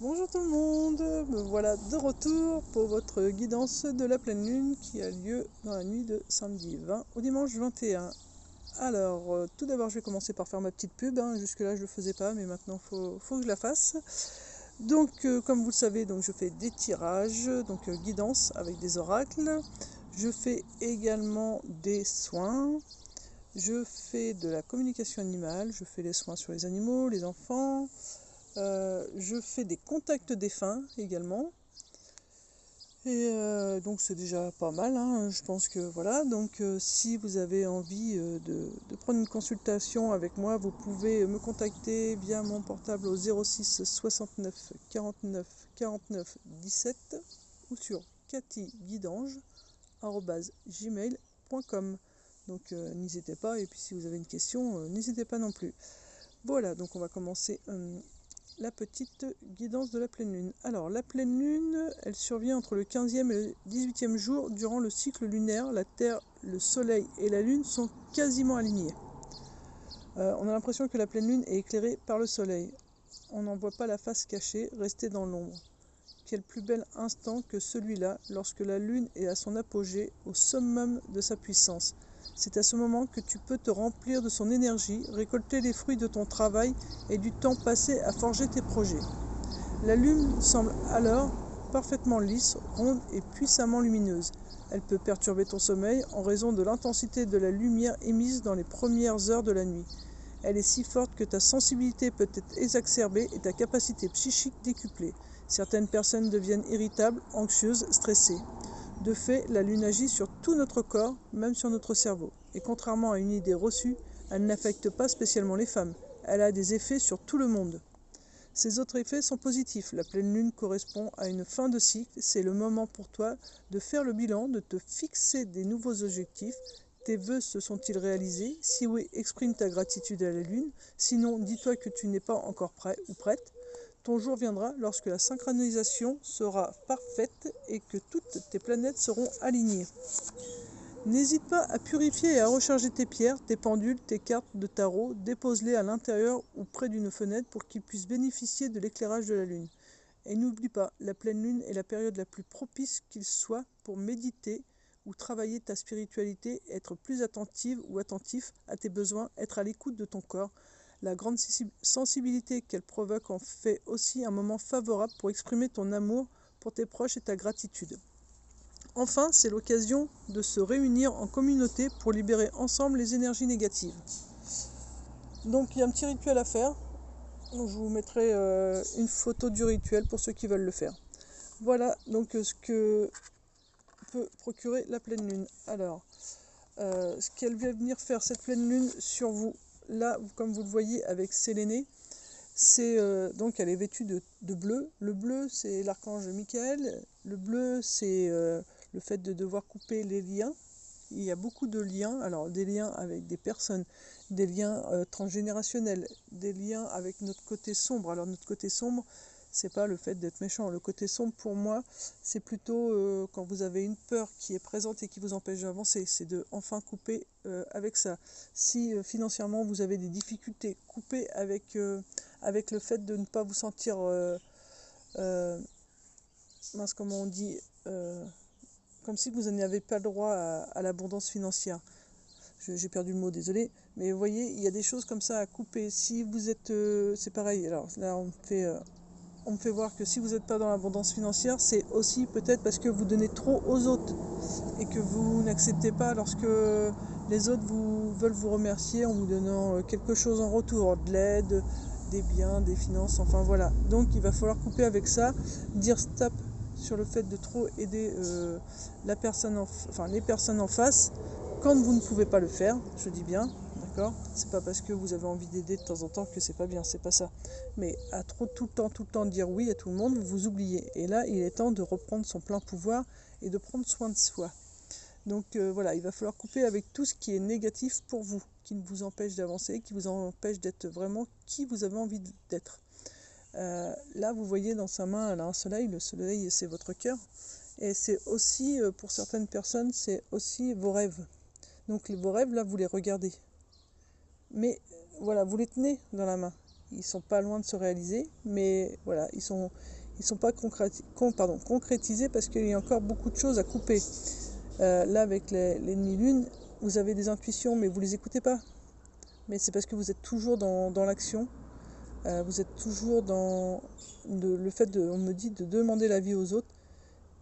Bonjour tout le monde, me voilà de retour pour votre guidance de la pleine lune qui a lieu dans la nuit de samedi 20 au dimanche 21. Alors, tout d'abord je vais commencer par faire ma petite pub, jusque là je le faisais pas mais maintenant faut que je la fasse. Donc comme vous le savez, donc, je fais des tirages, donc guidance avec des oracles. Je fais également des soins. Je fais de la communication animale, je fais les soins sur les animaux, les enfants. Je fais des contacts défunts également. Et donc c'est déjà pas mal, je pense que voilà. Donc si vous avez envie de prendre une consultation avec moi, vous pouvez me contacter via mon portable au 06 69 49 49 17 ou sur cathyguidange@gmail.com. Donc n'hésitez pas, et puis si vous avez une question, n'hésitez pas non plus. Voilà, donc on va commencer la petite guidance de la pleine lune. Alors, la pleine lune, elle survient entre le 15e et le 18e jour. Durant le cycle lunaire, la Terre, le Soleil et la Lune sont quasiment alignés. On a l'impression que la pleine lune est éclairée par le Soleil. On n'en voit pas la face cachée, restée dans l'ombre. Quel plus bel instant que celui-là, lorsque la Lune est à son apogée, au summum de sa puissance. C'est à ce moment que tu peux te remplir de son énergie, récolter les fruits de ton travail et du temps passé à forger tes projets. La Lune semble alors parfaitement lisse, ronde et puissamment lumineuse. Elle peut perturber ton sommeil en raison de l'intensité de la lumière émise dans les premières heures de la nuit. Elle est si forte que ta sensibilité peut être exacerbée et ta capacité psychique décuplée. Certaines personnes deviennent irritables, anxieuses, stressées. De fait, la Lune agit sur tout notre corps, même sur notre cerveau. Et contrairement à une idée reçue, elle n'affecte pas spécialement les femmes. Elle a des effets sur tout le monde. Ces autres effets sont positifs. La pleine lune correspond à une fin de cycle. C'est le moment pour toi de faire le bilan, de te fixer des nouveaux objectifs. Tes vœux se sont-ils réalisés? Si oui, exprime ta gratitude à la lune. Sinon, dis-toi que tu n'es pas encore prêt ou prête. Ton jour viendra lorsque la synchronisation sera parfaite et que toutes tes planètes seront alignées. N'hésite pas à purifier et à recharger tes pierres, tes pendules, tes cartes de tarot. Dépose-les à l'intérieur ou près d'une fenêtre pour qu'ils puissent bénéficier de l'éclairage de la lune. Et n'oublie pas, la pleine lune est la période la plus propice qu'il soit pour méditer ou travailler ta spiritualité, être plus attentive ou attentif à tes besoins, être à l'écoute de ton corps. La grande sensibilité qu'elle provoque en fait aussi un moment favorable pour exprimer ton amour pour tes proches et ta gratitude. Enfin, c'est l'occasion de se réunir en communauté pour libérer ensemble les énergies négatives. Donc il y a un petit rituel à faire. Donc, je vous mettrai une photo du rituel pour ceux qui veulent le faire. Voilà donc ce que peut procurer la pleine lune. Alors, ce qu'elle va venir faire cette pleine lune sur vous, là, comme vous le voyez avec Sélénée, c'est donc elle est vêtue de bleu. Le bleu, c'est l'archange Michael. Le bleu, c'est le fait de devoir couper les liens. Il y a beaucoup de liens, alors des liens avec des personnes, des liens transgénérationnels, des liens avec notre côté sombre. Alors notre côté sombre, c'est pas le fait d'être méchant. Le côté sombre pour moi, c'est plutôt quand vous avez une peur qui est présente et qui vous empêche d'avancer. C'est de enfin couper avec ça. Si financièrement vous avez des difficultés, coupez avec le fait de ne pas vous sentir mince, comment on dit, comme si vous n'avez pas le droit à l'abondance financière. J'ai perdu le mot, désolé. Mais vous voyez, il y a des choses comme ça à couper. Si vous êtes... c'est pareil, alors là on me fait voir que si vous n'êtes pas dans l'abondance financière, c'est aussi peut-être parce que vous donnez trop aux autres et que vous n'acceptez pas lorsque les autres veulent vous remercier en vous donnant quelque chose en retour, de l'aide, des biens, des finances, enfin voilà. Donc il va falloir couper avec ça, dire stop sur le fait de trop aider les personnes en face quand vous ne pouvez pas le faire, je dis bien, d'accord? C'est pas parce que vous avez envie d'aider de temps en temps que c'est pas bien, c'est pas ça. Mais à trop tout le temps dire oui à tout le monde, vous vous oubliez. Et là, il est temps de reprendre son plein pouvoir et de prendre soin de soi. Donc voilà, il va falloir couper avec tout ce qui est négatif pour vous, qui vous empêche d'avancer, qui vous empêche d'être vraiment qui vous avez envie d'être. Là, vous voyez dans sa main, elle a un soleil. Le soleil, c'est votre cœur. Et c'est aussi, pour certaines personnes, c'est aussi vos rêves. Donc vos rêves, là, vous les regardez. Mais voilà, vous les tenez dans la main. ils sont pas loin de se réaliser, mais voilà, ils sont pas concrétisés parce qu'il y a encore beaucoup de choses à couper. Là, avec les demi-lunes, vous avez des intuitions, mais vous les écoutez pas. Mais c'est parce que vous êtes toujours dans l'action. Vous êtes toujours dans le fait on me dit, de demander l'avis aux autres.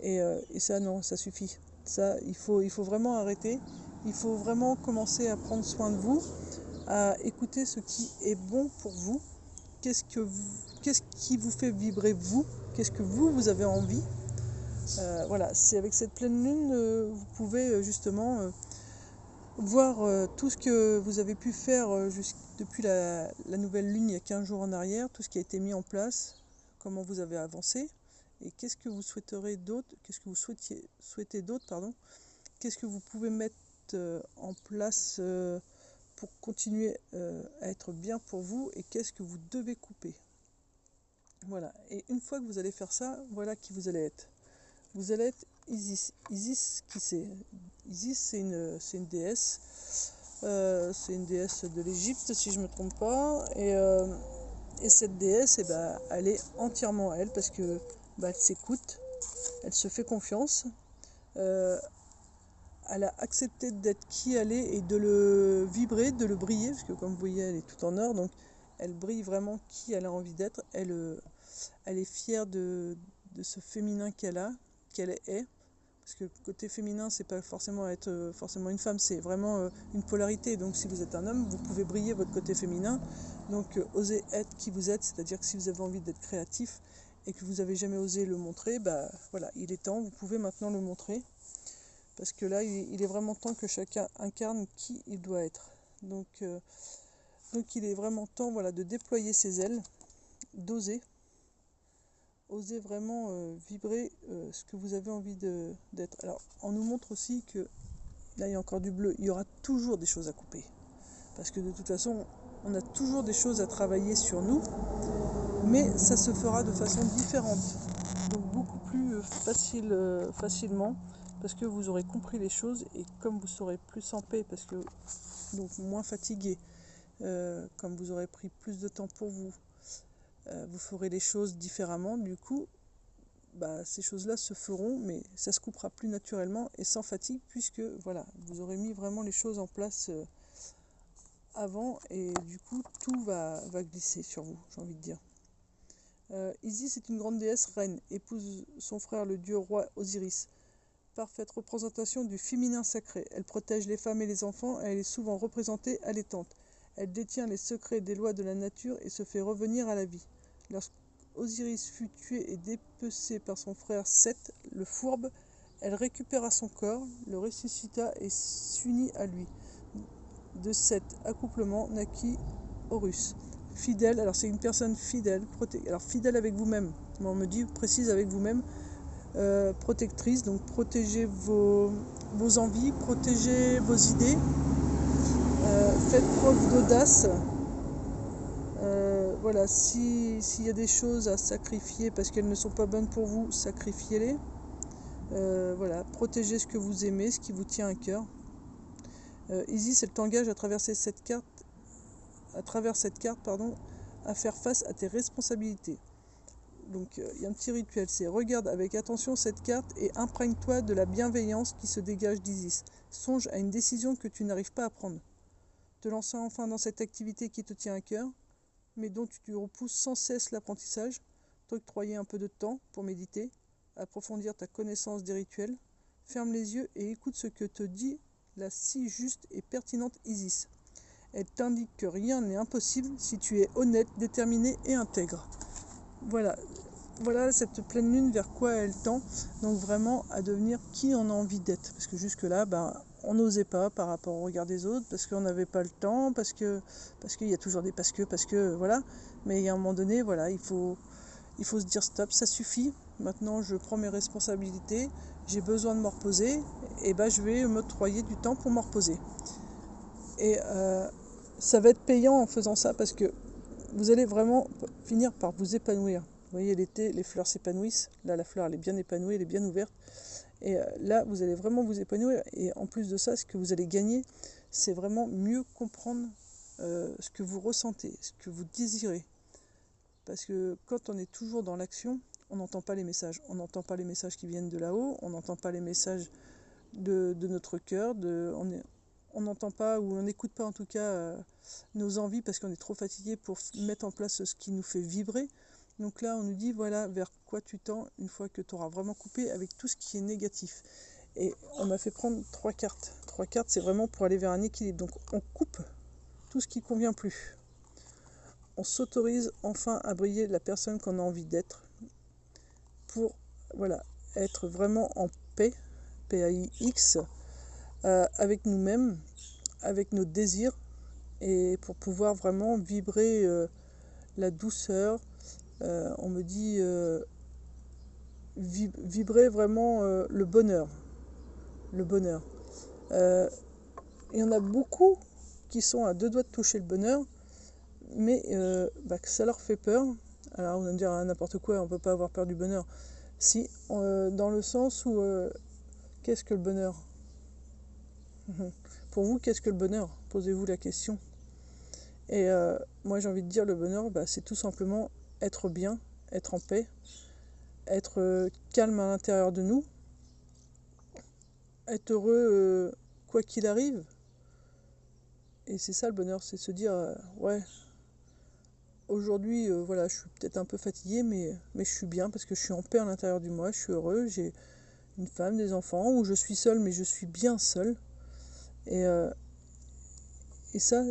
Et ça, non, ça suffit. Ça, il faut vraiment arrêter. Il faut vraiment commencer à prendre soin de vous, à écouter ce qui est bon pour vous. Qu'est-ce qui vous fait vibrer vous? Qu'est-ce que vous avez envie? Voilà, c'est avec cette pleine lune, vous pouvez justement voir tout ce que vous avez pu faire depuis la nouvelle lune il y a 15 jours en arrière, tout ce qui a été mis en place, comment vous avez avancé, et qu'est-ce que vous souhaiterez d'autre, qu'est-ce que vous souhaitez d'autre, pardon, qu'est-ce que vous pouvez mettre en place pour continuer à être bien pour vous, et qu'est-ce que vous devez couper. Voilà, et une fois que vous allez faire ça, voilà qui vous allez être. Vous allez être Isis. Isis, qui c'est? Isis, c'est une déesse. C'est une déesse de l'Égypte, si je ne me trompe pas. Et cette déesse, elle est entièrement à elle, parce que elle s'écoute, elle se fait confiance. Elle a accepté d'être qui elle est et de le vibrer, de le briller, parce que comme vous voyez, elle est tout en or, donc elle brille vraiment qui elle a envie d'être. Elle est fière de ce féminin qu'elle est. Parce que le côté féminin, c'est pas forcément être forcément une femme, c'est vraiment une polarité. Donc si vous êtes un homme, vous pouvez briller votre côté féminin. Donc osez être qui vous êtes, c'est-à-dire que si vous avez envie d'être créatif et que vous n'avez jamais osé le montrer, voilà, il est temps, vous pouvez maintenant le montrer. Parce que là, il est vraiment temps que chacun incarne qui il doit être. Donc il est vraiment temps, voilà, de déployer ses ailes, d'oser. Osez vraiment vibrer ce que vous avez envie d'être. Alors, on nous montre aussi que, là il y a encore du bleu, il y aura toujours des choses à couper. Parce que de toute façon, on a toujours des choses à travailler sur nous, mais ça se fera de façon différente. Donc beaucoup plus facilement, parce que vous aurez compris les choses, et comme vous serez plus en paix, parce que donc moins fatigué, comme vous aurez pris plus de temps pour vous, vous ferez les choses différemment, du coup ces choses-là se feront, mais ça se coupera plus naturellement et sans fatigue, puisque voilà, vous aurez mis vraiment les choses en place avant, et du coup tout va glisser sur vous, j'ai envie de dire. Isis est une grande déesse reine, épouse son frère le dieu roi Osiris. Parfaite représentation du féminin sacré. Elle protège les femmes et les enfants, et elle est souvent représentée allaitante. Elle détient les secrets des lois de la nature et se fait revenir à la vie. Lorsqu'Osiris fut tué et dépecé par son frère Seth, le fourbe, elle récupéra son corps, le ressuscita et s'unit à lui. De cet accouplement naquit Horus. Fidèle, alors c'est une personne fidèle, alors fidèle avec vous-même, on me dit précise avec vous-même, protectrice, donc protégez vos envies, protégez vos idées, faites preuve d'audace. Voilà, s'il y a des choses à sacrifier parce qu'elles ne sont pas bonnes pour vous, sacrifiez-les. Voilà, protégez ce que vous aimez, ce qui vous tient à cœur. Isis, elle t'engage à travers cette carte, à faire face à tes responsabilités. Donc il y a un petit rituel, c'est regarde avec attention cette carte et imprègne-toi de la bienveillance qui se dégage d'Isis. Songe à une décision que tu n'arrives pas à prendre. Te lançant enfin dans cette activité qui te tient à cœur, mais dont tu repousses sans cesse l'apprentissage, t'octroyer un peu de temps pour méditer, approfondir ta connaissance des rituels. Ferme les yeux et écoute ce que te dit la si juste et pertinente Isis. Elle t'indique que rien n'est impossible si tu es honnête, déterminé et intègre. Voilà cette pleine lune vers quoi elle tend, donc vraiment à devenir qui on a envie d'être. Parce que jusque-là, on n'osait pas par rapport au regard des autres, parce qu'on n'avait pas le temps, parce qu'il y a toujours des parce que, voilà. Mais il y a un moment donné, voilà, il faut se dire stop, ça suffit. Maintenant, je prends mes responsabilités, j'ai besoin de me reposer, et je vais m'octroyer du temps pour me reposer. Et ça va être payant en faisant ça, parce que vous allez vraiment finir par vous épanouir. Vous voyez, l'été, les fleurs s'épanouissent. Là, la fleur, elle est bien épanouie, elle est bien ouverte. Et là, vous allez vraiment vous épanouir. Et en plus de ça, ce que vous allez gagner, c'est vraiment mieux comprendre ce que vous ressentez, ce que vous désirez. Parce que quand on est toujours dans l'action, on n'entend pas les messages. On n'entend pas les messages qui viennent de là-haut, on n'entend pas les messages de notre cœur, on n'entend pas ou on n'écoute pas en tout cas nos envies parce qu'on est trop fatigué pour mettre en place ce qui nous fait vibrer. Donc là, on nous dit, voilà, vers quoi tu tends une fois que tu auras vraiment coupé avec tout ce qui est négatif. Et on m'a fait prendre 3 cartes. 3 cartes, c'est vraiment pour aller vers un équilibre. Donc on coupe tout ce qui ne convient plus. On s'autorise enfin à briller la personne qu'on a envie d'être pour être vraiment en paix, P-A-I-X, avec nous-mêmes, avec nos désirs, et pour pouvoir vraiment vibrer la douceur. On me dit vibrer vraiment le bonheur. Le bonheur. Il y en a beaucoup qui sont à 2 doigts de toucher le bonheur, mais que ça leur fait peur. Alors on va me dire n'importe quoi, on ne peut pas avoir peur du bonheur. Si, dans le sens où qu'est-ce que le bonheur? Pour vous, qu'est-ce que le bonheur? Posez-vous la question. Et moi j'ai envie de dire le bonheur, c'est tout simplement être bien, être en paix, être calme à l'intérieur de nous, être heureux quoi qu'il arrive. Et c'est ça le bonheur, c'est se dire ouais, aujourd'hui je suis peut-être un peu fatigué, mais je suis bien parce que je suis en paix à l'intérieur de moi, je suis heureux, j'ai une femme, des enfants, ou je suis seul mais je suis bien seul. Et ça,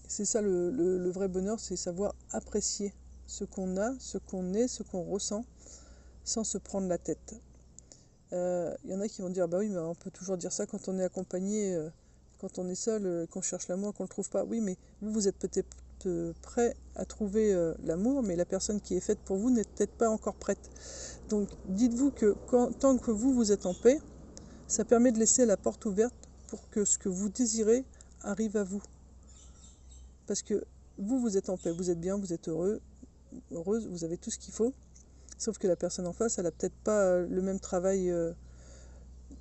c'est ça le vrai bonheur, c'est savoir apprécier ce qu'on a, ce qu'on est, ce qu'on ressent, sans se prendre la tête. Y en a qui vont dire, bah oui, mais on peut toujours dire ça quand on est accompagné, quand on est seul, qu'on cherche l'amour, qu'on ne le trouve pas. Oui, mais vous êtes peut-être prêt à trouver l'amour, mais la personne qui est faite pour vous n'est peut-être pas encore prête. Donc dites-vous que tant que vous êtes en paix, ça permet de laisser la porte ouverte pour que ce que vous désirez arrive à vous. Parce que vous êtes en paix, vous êtes bien, vous êtes heureuse, vous avez tout ce qu'il faut. Sauf que la personne en face, elle n'a peut-être pas le même travail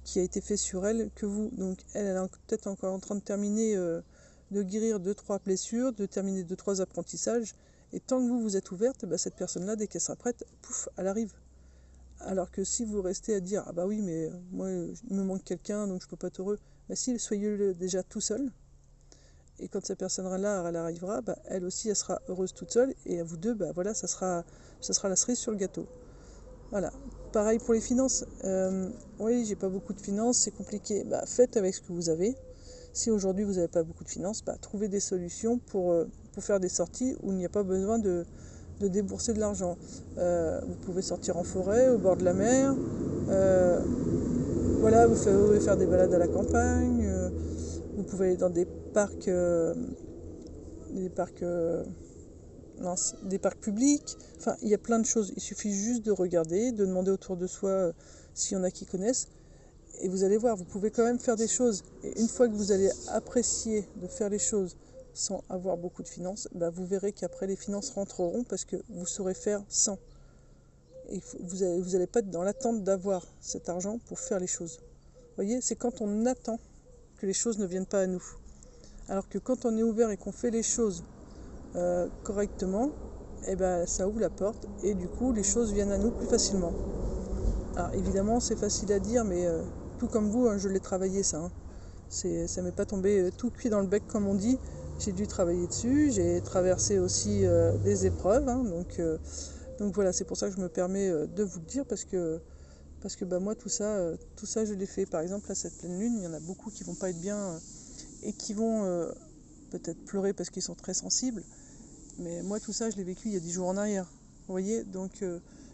qui a été fait sur elle que vous. Donc elle est peut-être encore en train de terminer, de guérir 2-3 blessures, de terminer 2-3 apprentissages. Et tant que vous êtes ouverte, cette personne-là, dès qu'elle sera prête, pouf, elle arrive. Alors que si vous restez à dire, ah bah oui, mais moi, il me manque quelqu'un, donc je peux pas être heureux. Si, soyez déjà tout seul. Et quand cette personne-là, elle arrivera, elle aussi, elle sera heureuse toute seule. Et à vous deux, ça sera la cerise sur le gâteau. Voilà. Pareil pour les finances. Oui, j'ai pas beaucoup de finances, c'est compliqué. Faites avec ce que vous avez. Si aujourd'hui vous n'avez pas beaucoup de finances, trouvez des solutions pour faire des sorties où il n'y a pas besoin de débourser de l'argent. Vous pouvez sortir en forêt, au bord de la mer. Vous pouvez faire des balades à la campagne. Vous pouvez aller dans des parcs publics. Enfin, il y a plein de choses. Il suffit juste de regarder, de demander autour de soi s'il y en a qui connaissent. Et vous allez voir, vous pouvez quand même faire des choses. Et une fois que vous allez apprécier de faire les choses sans avoir beaucoup de finances, vous verrez qu'après les finances rentreront parce que vous saurez faire sans. Et vous allez pas être dans l'attente d'avoir cet argent pour faire les choses. Vous voyez, c'est quand on attend que les choses ne viennent pas à nous. Alors que quand on est ouvert et qu'on fait les choses correctement, ça ouvre la porte et du coup les choses viennent à nous plus facilement. Alors évidemment c'est facile à dire, mais tout comme vous, je l'ai travaillé ça. Ça m'est pas tombé tout cuit dans le bec comme on dit. J'ai dû travailler dessus, j'ai traversé aussi des épreuves. Donc voilà, c'est pour ça que je me permets de vous le dire parce que moi tout ça je l'ai fait. Par exemple à cette pleine lune, il y en a beaucoup qui vont pas être bien et qui vont peut-être pleurer parce qu'ils sont très sensibles. Mais moi tout ça je l'ai vécu il y a 10 jours en arrière. Vous voyez, donc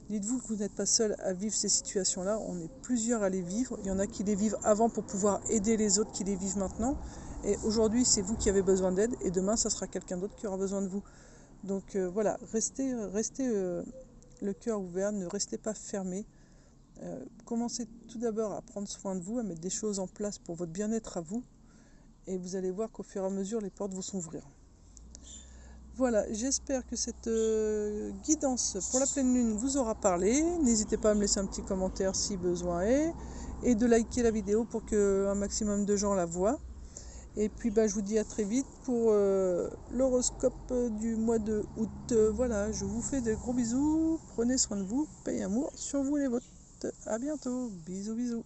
dites-vous que vous n'êtes pas seul à vivre ces situations-là, on est plusieurs à les vivre. Il y en a qui les vivent avant pour pouvoir aider les autres qui les vivent maintenant. Et aujourd'hui, c'est vous qui avez besoin d'aide et demain, ça sera quelqu'un d'autre qui aura besoin de vous. Donc voilà, restez le cœur ouvert, ne restez pas fermé. Commencez tout d'abord à prendre soin de vous, à mettre des choses en place pour votre bien-être à vous. Et vous allez voir qu'au fur et à mesure, les portes vont s'ouvrir. Voilà, j'espère que cette guidance pour la pleine lune vous aura parlé. N'hésitez pas à me laisser un petit commentaire si besoin est. Et de liker la vidéo pour qu'un maximum de gens la voient. Et puis je vous dis à très vite pour l'horoscope du mois de août. Voilà, je vous fais de gros bisous. Prenez soin de vous, paix et amour sur vous les vôtres. À bientôt. Bisous bisous.